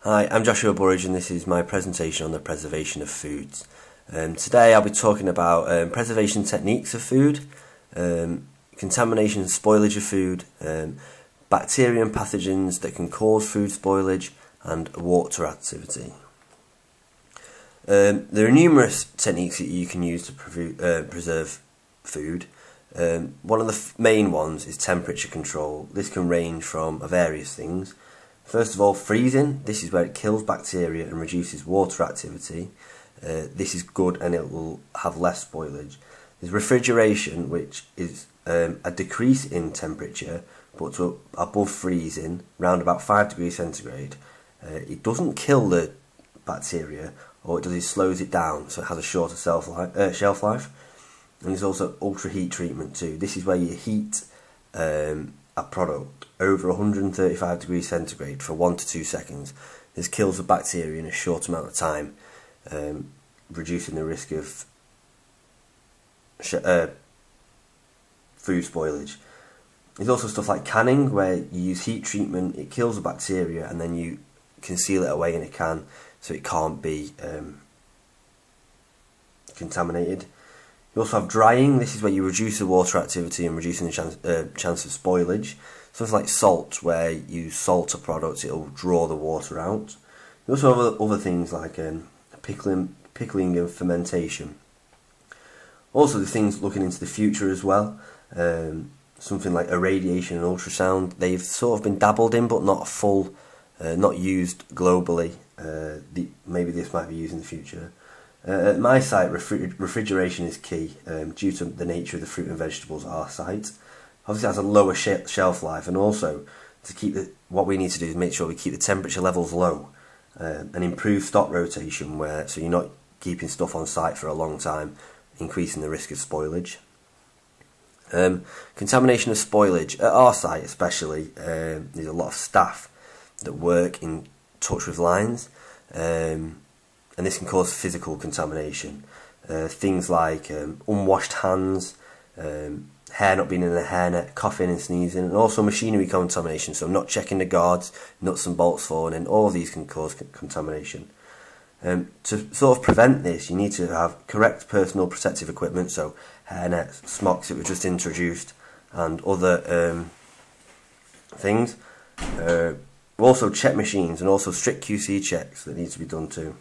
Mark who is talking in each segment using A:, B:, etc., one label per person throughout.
A: Hi, I'm Joshua Burridge and this is my presentation on the preservation of foods. Today I'll be talking about preservation techniques of food, contamination and spoilage of food, bacteria and pathogens that can cause food spoilage, and water activity. There are numerous techniques that you can use to preserve food. One of the main ones is temperature control. This can range from various things. First of all, freezing. This is where it kills bacteria and reduces water activity. This is good and it will have less spoilage. There's refrigeration, which is a decrease in temperature, but to above freezing, round about 5 degrees centigrade. It doesn't kill the bacteria, or it does, it slows it down, so it has a shorter shelf life. And there's also ultra heat treatment too. This is where you heat a product over 135 degrees centigrade for 1 to 2 seconds. This kills the bacteria in a short amount of time, reducing the risk of food spoilage. There's also stuff like canning, where you use heat treatment, it kills the bacteria and then you can seal it away in a can so it can't be contaminated. You also have drying. This is where you reduce the water activity and reducing the chance of spoilage. Something like salt, where you salt a product, it will draw the water out. You also have other things like pickling and fermentation. Also the things looking into the future as well. Something like irradiation and ultrasound. They've sort of been dabbled in, but not not used globally. Maybe this might be used in the future. At my site, refrigeration is key due to the nature of the fruit and vegetables at our site. Obviously it has a lower shelf life, and also to keep what we need to do is make sure we keep the temperature levels low and improve stock rotation, so you're not keeping stuff on site for a long time, increasing the risk of spoilage. Contamination of spoilage. At our site especially, there's a lot of staff that work in touch with lines, and this can cause physical contamination. Things like unwashed hands, hair not being in a hairnet, coughing and sneezing, and also machinery contamination, so not checking the guards, nuts and bolts falling in. All of these can cause contamination. To sort of prevent this, you need to have correct personal protective equipment, so hairnets, smocks that were just introduced, and other things. Also check machines, and also strict QC checks that need to be done too.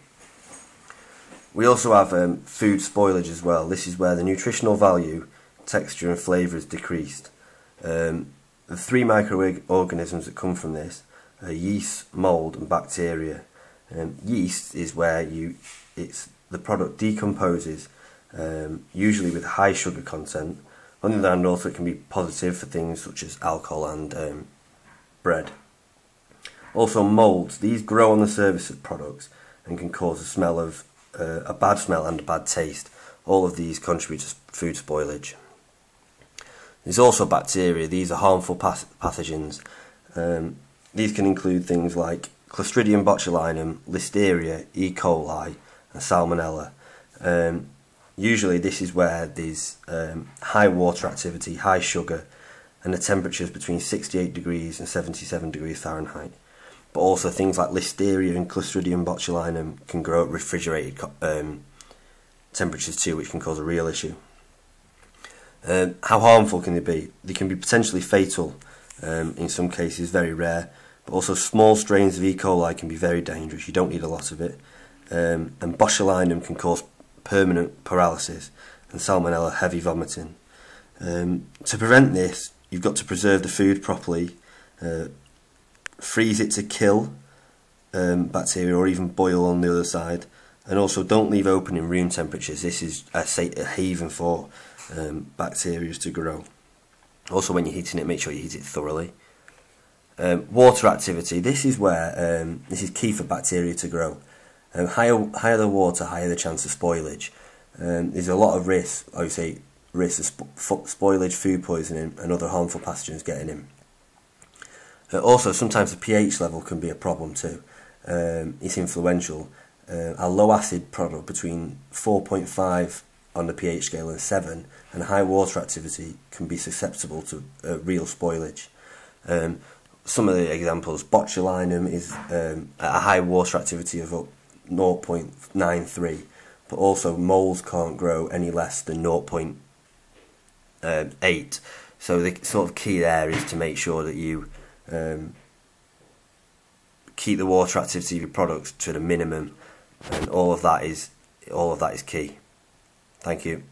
A: We also have food spoilage as well. This is where the nutritional value, texture and flavour is decreased. The 3 microorganisms that come from this are yeast, mould and bacteria. Yeast is where the product decomposes, usually with high sugar content. On the other hand, also it can be positive for things such as alcohol and bread. Also moulds. These grow on the surface of products and can cause a bad smell and a bad taste. All of these contribute to food spoilage. There's also bacteria. These are harmful pathogens. These can include things like Clostridium botulinum, Listeria, E. coli and Salmonella. Usually this is where there's high water activity, high sugar, and the temperatures between 68 degrees and 77 degrees Fahrenheit. But also things like Listeria and Clostridium botulinum can grow at refrigerated temperatures too, which can cause a real issue. How harmful can they be? They can be potentially fatal, in some cases, very rare, but also small strains of E. coli can be very dangerous. You don't need a lot of it. And botulinum can cause permanent paralysis, and Salmonella heavy vomiting. To prevent this, you've got to preserve the food properly, freeze it to kill bacteria, or even boil on the other side, and also don't leave open in room temperatures. This is a haven for bacteria to grow. Also, when you're heating it, make sure you heat it thoroughly. Water activity. This is where this is key for bacteria to grow. Higher the water, higher the chance of spoilage. There's a lot of risk of spoilage, food poisoning and other harmful pathogens getting in. Also, sometimes the pH level can be a problem too. It's influential. A low acid product between 4.5 on the pH scale and 7, and high water activity can be susceptible to real spoilage. some of the examples, botulinum is at a high water activity of 0.93, but also moles can't grow any less than 0.8. So the sort of key there is to make sure that you keep the water activity of your products to the minimum, and all of that is key. Thank you.